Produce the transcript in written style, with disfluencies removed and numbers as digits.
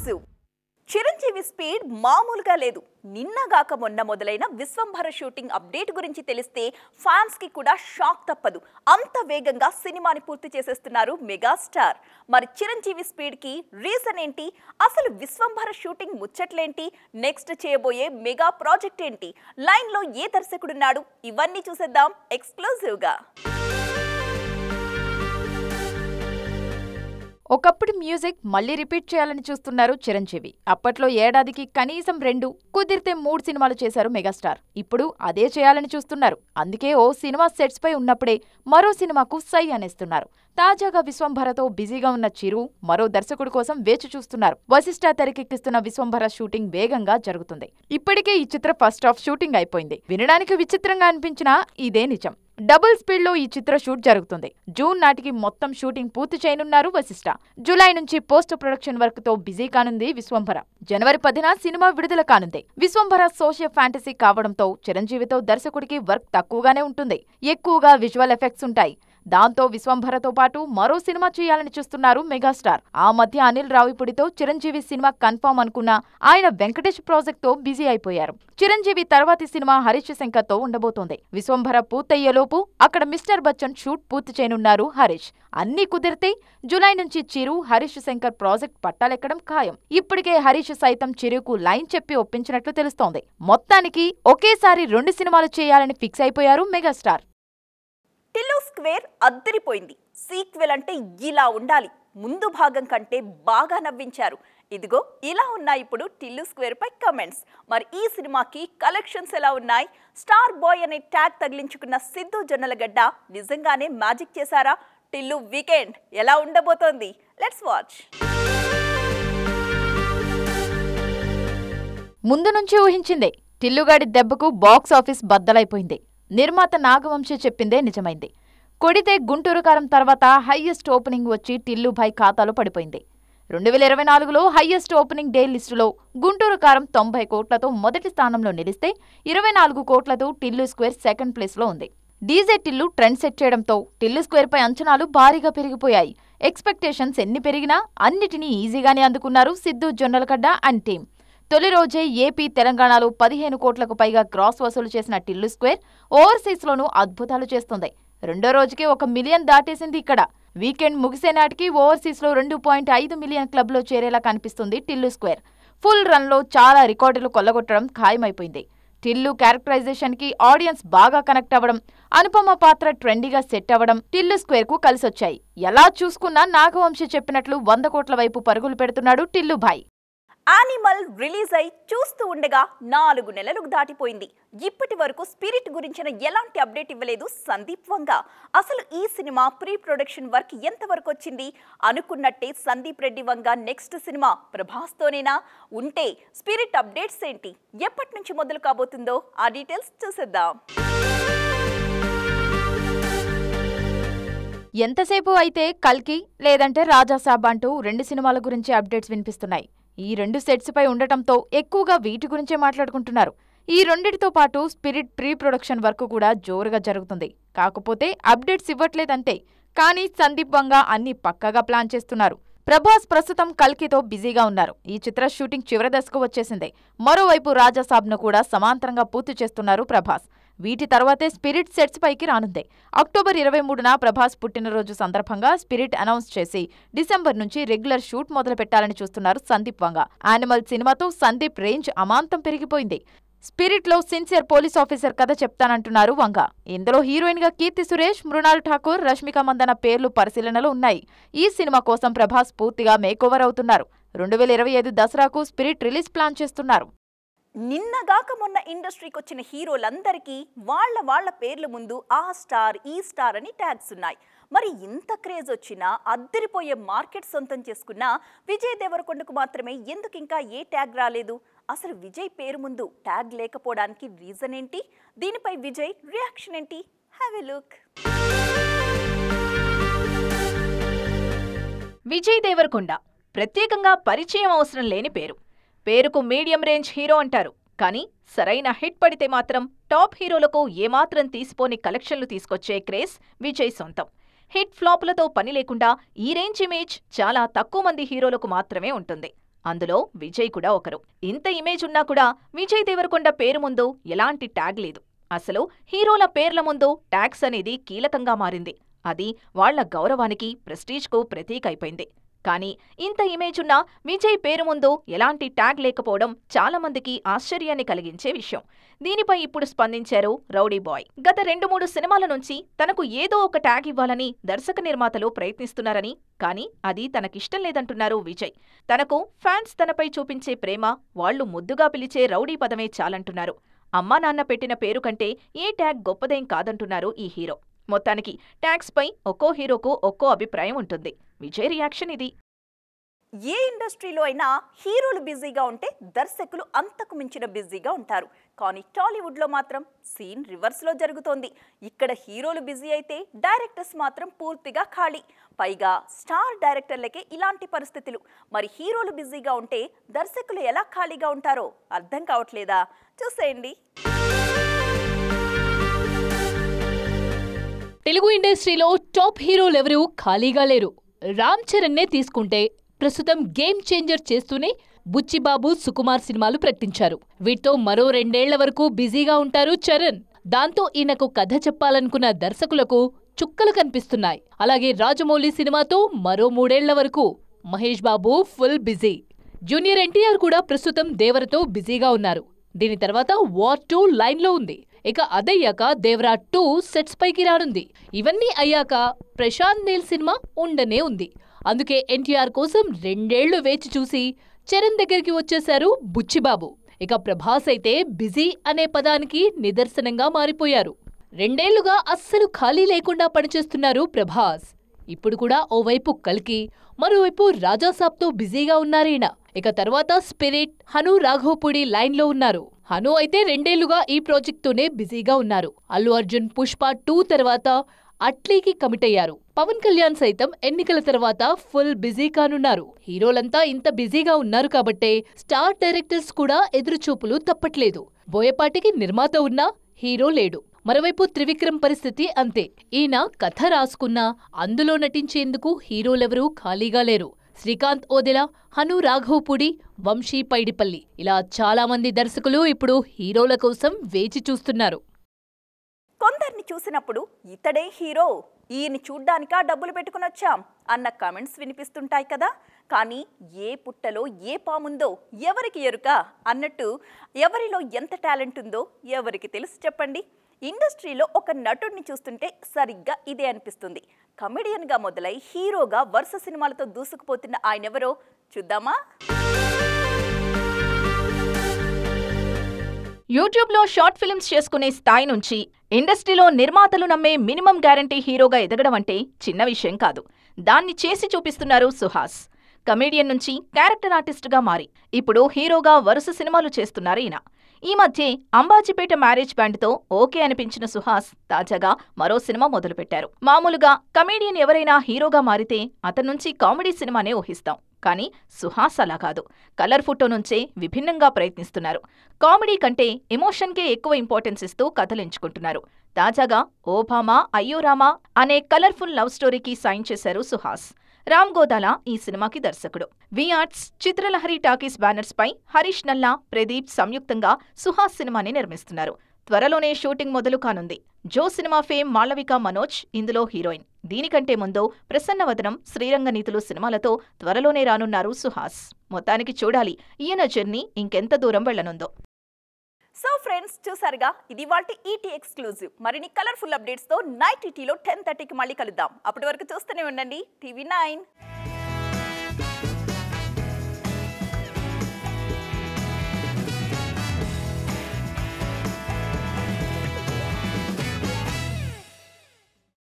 Exclusive Chiranjeevi speed మామూలుగా లేదు. నిన్నగాక మొన్న మొదలైన విశ్వంభర షూటింగ్ అప్డేట్ గురించి తెలిస్తే ఫ్యాన్స్ కి కూడా షాక్ తప్పదు. అంత వేగంగా సినిమాని పూర్తి చేసేస్తున్నారు మెగాస్టార్. మరి చిరంజీవి స్పీడ్ కి రీజన్ ఏంటి? అసలు విశ్వంభర షూటింగ్ ముచ్చట్లేంటి? నెక్స్ట్ చేయబోయే మెగా ప్రాజెక్ట్ ఏంటి? లైన్ లో ఏ దర్శకుడున్నాడు? ఇవన్నీ చూసేద్దాం ఎక్స్క్లూజివ్ గా. ఒకప్పుడు మ్యూజిక్ మళ్లీ రిపీట్ చేయాలని చూస్తున్నారు చిరంజీవి. అప్పట్లో ఏడాదికి కనీసం 2 కుదిరితే 3 సినిమాలు చేశారు మెగాస్టార్. ఇప్పుడు అదే చేయాలని చూస్తున్నారు. అందుకే ఓ సినిమా సెట్స్ పై ఉన్నప్పుడే మరో సినిమాకు సై అనేస్తున్నారు. తాజాగా విశ్వంభరతో బిజీగా ఉన్న చిరు మరో దర్శకుడి కోసం వేచి చూస్తున్నారు. వశిష్ఠ తెరకెక్కిస్తున్న విశ్వంభర షూటింగ్ వేగంగా జరుగుతుంది. ఇప్పటికే ఈ చిత్ర ఫస్ట్ హాఫ్ షూటింగ్ అయిపోయింది. వినడానికి విచిత్రంగా అనిపించినా ఇదే నిజం. డబుల్ స్పీడ్ లో ఈ చిత్ర షూట్ జరుగుతుంది. జూన్ నాటికి మొత్తం షూటింగ్ పూర్తి చేయనున్నారు వశిష్ఠ. జూలై నుంచి పోస్ట్ ప్రొడక్షన్ వర్క్ తో బిజీ కానుంది విశ్వంభర. జనవరి 10న సినిమా విడుదల కానుంది. విశ్వంభర సోషల్ ఫ్యాంటసీ కావడంతో చిరంజీవితో దర్శకుడికి వర్క్ తక్కువగానే ఉంటుంది. ఎక్కువగా విజువల్ ఎఫెక్ట్స్ ఉంటాయి. దాంతో విశ్వంభరతో పాటు మరో సినిమా చేయాలని చూస్తున్నారు మెగాస్టార్. ఆ మధ్య అనిల్ రావిపూడితో చిరంజీవి సినిమా కన్ఫర్మ్ అనుకున్నా ఆయన వెంకటేష్ ప్రాజెక్ట్ తో బిజీ అయిపోయారు. చిరంజీవి తర్వాతి సినిమా హరీష్ శంకర్ తో ఉండబోతోంది. విశ్వంభర పూర్తయ్యేలోపు అక్కడ మిస్టర్ బచ్చన్ షూట్ పూర్తి చేయనున్నారు హరీష్. అన్నీ కుదిరితే జూలై నుంచి చిరు హరీష్ శంకర్ ప్రాజెక్ట్ పట్టాలెక్కడం ఖాయం. ఇప్పటికే హరీష్ సైతం చిరుకు లైన్ చెప్పి ఒప్పించినట్లు తెలుస్తోంది. మొత్తానికి ఒకేసారి 2 సినిమాలు చేయాలని ఫిక్స్ అయిపోయారు మెగాస్టార్. టిల్లు స్క్వేర్ అద్దరిపోయింది. సీక్వెల్ అంటే ఇలా ఉండాలి. ముందు భాగం కంటే బాగా నవ్వించారు. ఇదిగో ఇలా ఉన్నాయి ఇప్పుడు టిల్లు స్క్వేర్ పై కమెంట్స్. మరి ఈ సినిమాకి కలెక్షన్స్ ఎలా ఉన్నాయి? స్టార్ బాయ్ అనే ట్యాగ్ తగిలించుకున్న సిద్ధు జొన్నలగడ్డ నిజంగానే మ్యాజిక్ చేశారా? టిల్లు వీకెండ్ ఎలా ఉండబోతోంది? Let's watch. ముందు నుంచి ఊహించిందే. టిల్లుగాడి దెబ్బకు బాక్స్ ఆఫీస్ బద్దలైపోయింది. నిర్మాత నాగవంశీ చెప్పిందే నిజమైంది. కొడితే గుంటూరు కారం తర్వాత హైయెస్ట్ ఓపెనింగ్ వచ్చి టిల్లుభాయ్ ఖాతాలో పడిపోయింది. 2024లో హైయెస్ట్ ఓపెనింగ్ డే లిస్టులో గుంటూరు కారం 90 కోట్లతో మొదటి స్థానంలో నిలిస్తే 24 కోట్లతో టిల్లు స్క్వేర్ సెకండ్ ప్లేస్లో ఉంది. డీజే టిల్లు ట్రెండ్ సెట్ చేయడంతో టిల్లు స్క్వేర్ పై అంచనాలు భారీగా పెరిగిపోయాయి. ఎక్స్పెక్టేషన్స్ ఎన్ని పెరిగినా అన్నిటినీ ఈజీగానే అందుకున్నారు సిద్ధు జొన్నలగడ్డ అండ్ టీం. తొలి రోజే ఏపీ, తెలంగాణలో 15 కోట్లకు పైగా గ్రాస్ వసూలు చేసిన టిల్లు స్క్వేర్ ఓవర్సీస్లోనూ అద్భుతాలు చేస్తుంది. రెండో రోజుకే 1 మిలియన్ దాటేసింది. ఇక్కడ వీకెండ్ ముగిసే నాటికి ఓవర్సీస్లో 2.5 మిలియన్ క్లబ్లో చేరేలా కనిపిస్తుంది టిల్లు స్క్వేర్. ఫుల్ రన్లో చాలా రికార్డులు కొల్లగొట్టడం ఖాయమైపోయింది. టిల్లు క్యారెక్టరైజేషన్కి ఆడియన్స్ బాగా కనెక్ట్ అవ్వడం, అనుపమ పాత్ర ట్రెండీగా సెట్ అవ్వడం టిల్లు స్క్వేర్కు కలిసొచ్చాయి. ఎలా చూసుకున్నా నాగవంశీ చెప్పినట్లు 100 కోట్ల వైపు పరుగులు పెడుతున్నాడు టిల్లుభాయ్. యానిమల్ రిలీజ్ అయి చూస్తూ ఉండగా 4 నెలలకు దాటిపోయింది. ఇప్పటి వరకు స్పిరిట్ గురించిన ఎలాంటి అప్డేట్ ఇవ్వలేదు సందీప్ వంగ. అసలు ఈ సినిమా ప్రీ ప్రొడక్షన్ వర్క్ ఎంతవరకు వచ్చింది? అనుకున్నట్టే సందీప్ రెడ్డి వంగ నెక్స్ట్ సినిమా ప్రభాస్తోనేనా? ఉంటే స్పిరిట్ అప్డేట్స్ ఏంటి? ఎప్పటి నుంచి మొదలు కాబోతుందో ఆ డీటెయిల్స్ చూసేద్దాం. ఎంతసేపు అయితే కల్కి లేదంటే రాజాసాబ్ అంటూ 2 సినిమాల గురించి అప్డేట్స్ వినిపిస్తున్నాయి. ఈ 2 సెట్స్ పై ఉండటంతో ఎక్కువగా వీటి గురించే మాట్లాడుకుంటున్నారు. ఈ రెండిటితో పాటు స్పిరిట్ ప్రీ ప్రొడక్షన్ వర్క్ కూడా జోరుగా జరుగుతుంది. కాకపోతే అప్డేట్స్ ఇవ్వట్లేదంతే. కానీ సందీప్ వంగ అన్ని పక్కాగా ప్లాన్ చేస్తున్నారు. ప్రభాస్ ప్రస్తుతం కల్కితో బిజీగా ఉన్నారు. ఈ చిత్ర షూటింగ్ చివరి దశకు వచ్చేసింది. మరోవైపు రాజాసాబ్ను కూడా సమాంతరంగా పూర్తి చేస్తున్నారు ప్రభాస్. వీటి తర్వాతే స్పిరిట్ సెట్స్ పైకి రానుంది. అక్టోబర్ 23న ప్రభాస్ పుట్టినరోజు సందర్భంగా స్పిరిట్ అనౌన్స్ చేసి డిసెంబర్ నుంచి రెగ్యులర్ షూట్ మొదలు పెట్టాలని చూస్తున్నారు సందీప్ వంగ. యానిమల్ సినిమాతో సందీప్ రేంజ్ అమాంతం పెరిగిపోయింది. స్పిరిట్ లో సిన్సియర్ పోలీస్ ఆఫీసర్ కథ చెప్తానంటున్నారు వంగ. ఇందులో హీరోయిన్ గా కీర్తి సురేష్, మృణాల్ ఠాకూర్, రష్మిక మందన పేర్లు పరిశీలనలో ఉన్నాయి. ఈ సినిమా కోసం ప్రభాస్ పూర్తిగా మేకోవర్ అవుతున్నారు. 2025 దసరాకు స్పిరిట్ రిలీజ్ ప్లాన్ చేస్తున్నారు. నిన్నగాక మొన్న ఇండస్ట్రీకి వచ్చిన హీరోలందరికీ వాళ్ళ పేర్ల ముందు ఆ స్టార్, ఈ స్టార్ అని ట్యాగ్స్ ఉన్నాయి. మరి ఇంత క్రేజ్ వచ్చినా అద్దరిపోయే మార్కెట్ సొంతం చేసుకున్న విజయ్ దేవరకొండకు మాత్రమే ఎందుకు ఇంకా ఏ ట్యాగ్ రాలేదు? అసలు విజయ్ పేరు ముందు ట్యాగ్ లేకపోవడానికి రీజన్ ఏంటి? దీనిపై విజయ్ రియాక్షన్ ఏంటి? Have a look. Vijay Deverakonda ప్రత్యేకంగా పరిచయం అవసరం లేని పేరు. పేరుకు మీడియం రేంజ్ హీరో అంటారు. కానీ సరైన హిట్ పడితే మాత్రం టాప్ హీరోలకు ఏమాత్రం తీసిపోని కలెక్షన్లు తీసుకొచ్చే క్రేజ్ విజయ్ సొంతం. హిట్ ఫ్లాపులతో పని లేకుండా ఈ రేంజ్ ఇమేజ్ చాలా తక్కువ మంది హీరోలకు మాత్రమే ఉంటుంది. అందులో విజయ్ కూడా ఒకరు. ఇంత ఇమేజ్ ఉన్నా కూడా విజయ్ దేవరకొండ పేరు ముందు ఎలాంటి ట్యాగ్ లేదు. అసలు హీరోల పేర్ల ముందు ట్యాగ్స్ అనేది కీలకంగా మారింది. అది వాళ్ల గౌరవానికి, ప్రెస్టీజ్కు ప్రతీక అయిపోయింది. కానీ ఇంత ఇమేజ్ ఉన్నా విజయ్ పేరు ముందు ఎలాంటి ట్యాగ్ లేకపోవడం చాలా మందికి ఆశ్చర్యాన్ని కలిగించే విషయం. దీనిపై ఇప్పుడు స్పందించారు రౌడీ బాయ్. గత 2-3 సినిమాల నుంచి తనకు ఏదో ఒక ట్యాగ్ ఇవ్వాలని దర్శక నిర్మాతలు ప్రయత్నిస్తున్నారని, కానీ అది తనకిష్టం లేదంటున్నారు విజయ్. తనకు ఫ్యాన్స్ తనపై చూపించే ప్రేమ, వాళ్లు ముద్దుగా పిలిచే రౌడీ పదమే చాలంటున్నారు. అమ్మా నాన్న పెట్టిన పేరు కంటే ఏ ట్యాగ్ గొప్పదేం కాదంటున్నారు ఈ హీరో. మొత్తానికి ట్యాగ్స్ పై ఒక్కో హీరోకు ఒక్కో అభిప్రాయం ఉంటుంది. విజయ్ రియాక్షన్ ఇది. ఏ ఇండస్ట్రీలో అయినా హీరోలు బిజీగా ఉంటే దర్శకులు అంతకు మించిన బిజీగా ఉంటారు. కానీ టాలీవుడ్లో మాత్రం సీన్ రివర్స్లో జరుగుతోంది. ఇక్కడ హీరోలు బిజీ అయితే డైరెక్టర్స్ మాత్రం పూర్తిగా ఖాళీ. పైగా స్టార్ డైరెక్టర్లకే ఇలాంటి పరిస్థితులు. మరి హీరోలు బిజీగా ఉంటే దర్శకులు ఎలా ఖాళీగా ఉంటారో అర్థం కావట్లేదా? చూసేయండి. తెలుగు ఇండస్ట్రీలో టాప్ హీరోలెవరూ ఖాళీగా లేరు. రామ్ చరణ్నే తీసుకుంటే ప్రస్తుతం గేమ్ చేంజర్ చేస్తూనే బుచ్చిబాబు, సుకుమార్ సినిమాలు ప్రకటించారు. వీటితో మరో 2 ఏళ్ల వరకు బిజీగా ఉంటారు చరణ్. దాంతో ఈయనకు కథ చెప్పాలనుకున్న దర్శకులకు చుక్కలు కనిపిస్తున్నాయి. అలాగే రాజమౌళి సినిమాతో మరో 3 ఏళ్ల వరకు Mahesh Babu full busy. Junior NTR కూడా ప్రస్తుతం దేవరతో బిజీగా ఉన్నారు. దీని తర్వాత వార్ 2 లైన్లో ఉంది. ఇక అదయ్యాక దేవరా 2 సెట్స్ పైకి రానుంది. ఇవన్నీ అయ్యాక ప్రశాంత్ నీల్ సినిమా ఉండనే ఉంది. అందుకే ఎన్టీఆర్ కోసం 2 ఏళ్లు వేచి చూసి చరణ్ దగ్గరికి వచ్చేశారు బుచ్చిబాబు. ఇక ప్రభాస్ అయితే బిజీ అనే పదానికి నిదర్శనంగా మారిపోయారు. 2 ఏళ్లుగా అస్సలు ఖాళీ లేకుండా పనిచేస్తున్నారు ప్రభాస్. ఇప్పుడు కూడా ఓవైపు కల్కి, మరోవైపు రాజాసాబ్తో బిజీగా ఉన్నారీయన. ఇక తర్వాత స్పిరిట్, హను రాఘవపూడి లైన్లో ఉన్నారు. హను అయితే 2 ఏళ్లుగా ఈ ప్రాజెక్టుతోనే బిజీగా ఉన్నారు. అల్లు అర్జున్ పుష్ప 2 తర్వాత అట్లీకి కమిట్ అయ్యారు. పవన్ కళ్యాణ్ సైతం ఎన్నికల తర్వాత ఫుల్ బిజీ కానున్నారు. హీరోలంతా ఇంత బిజీగా ఉన్నారు కాబట్టే స్టార్ డైరెక్టర్స్ కూడా ఎదురుచూపులు తప్పట్లేదు. బోయపాటికి నిర్మాత ఉన్నా హీరో లేడు. మరోవైపు త్రివిక్రమ్ పరిస్థితి అంతే. ఈయన కథ రాసుకున్నా అందులో నటించేందుకు హీరోలెవరూ ఖాళీగా లేరు. శ్రీకాంత్ ఓదెలా, హను రాఘవపూడి, వంశీ పైడిపల్లి ఇలా చాలా మంది దర్శకులు ఇప్పుడు హీరోల కోసం వేచి చూస్తున్నారు. కొందరిని చూసినప్పుడు ఇతడే హీరో, ఈయన్ని చూడ్డానికా డబ్బులు పెట్టుకుని వచ్చాం అన్న కామెంట్స్ వినిపిస్తుంటాయి కదా. కానీ ఏ పుట్టలో ఏ పాముందో ఎవరికి ఎరుక అన్నట్టు ఎవరిలో ఎంత టాలెంట్ ఉందో ఎవరికి తెలుసు చెప్పండి. ఇండస్ట్రీలో ఒక నటుడిని చూస్తుంటే సరిగ్గా ఇదే అనిపిస్తుంది. కమెడియన్గా మొదలై హీరోగా వరుస సినిమాలతో దూసుకుపోతున్న ఆయనెవరో చూద్దామా? యూట్యూబ్లో షార్ట్ ఫిల్మ్స్ చేసుకునే స్థాయి నుంచి ఇండస్ట్రీలో నిర్మాతలు నమ్మే మినిమం గ్యారంటీ హీరోగా ఎదగడం అంటే చిన్న విషయం కాదు. దాన్ని చేసి చూపిస్తున్నారు సుహాస్. కమెడియన్ నుంచి క్యారెక్టర్ ఆర్టిస్టుగా మారి ఇప్పుడు హీరోగా వరుస సినిమాలు చేస్తున్నారు ఈయన. ఈ మధ్యే అంబాజీపేట మ్యారేజ్ బ్యాండ్తో ఓకే అనిపించిన సుహాస్ తాజాగా మరో సినిమా మొదలుపెట్టారు. మామూలుగా కమెడియన్ ఎవరైనా హీరోగా మారితే అతని నుంచి కామెడీ సినిమానే ఊహిస్తాం. కానీ సుహాస్ అలా కాదు. కలర్ ఫోటో నుంచే విభిన్నంగా ప్రయత్నిస్తున్నారు. కామెడీ కంటే ఎమోషన్కే ఎక్కువ ఇంపార్టెన్స్ ఇస్తూ కథలెంచుకుంటున్నారు. తాజాగా ఓబామా అయ్యో రామా అనే కలర్ఫుల్ లవ్ స్టోరీకి సైన్ చేశారు సుహాస్. రామ్ గోదాల ఈ సినిమాకి దర్శకుడు. వి ఆర్ట్స్, చిత్రలహరి టాకీస్ బ్యానర్స్ పై హరీష్ నల్లా, ప్రదీప్ సంయుక్తంగా సుహాస్ సినిమాని నిర్మిస్తున్నారు. త్వరలోనే షూటింగ్ మొదలు కానుంది. జో సినిమా ఫేమ్ మాళవిక మనోజ్ ఇందులో హీరోయిన్. దీనికంటే ముందు ప్రసన్నవదనం, శ్రీరంగనీతులు సినిమాలతో త్వరలోనే రానున్నారు సుహాస్. మొత్తానికి చూడాలి ఈయన జర్నీ ఇంకెంత దూరం వెళ్లనుందో. సో ఫ్రెండ్స్, చూసారుగా, ఇది వాటి ఈటీ ఎక్స్క్లూజివ్. మరిన్ని కలర్ఫుల్ అప్డేట్స్తో నైట్ ఈటీలో 10:30కి మళ్ళీ కలుద్దాం. అప్పటి వరకు చూస్తూనే ఉండండి టీవీ 9.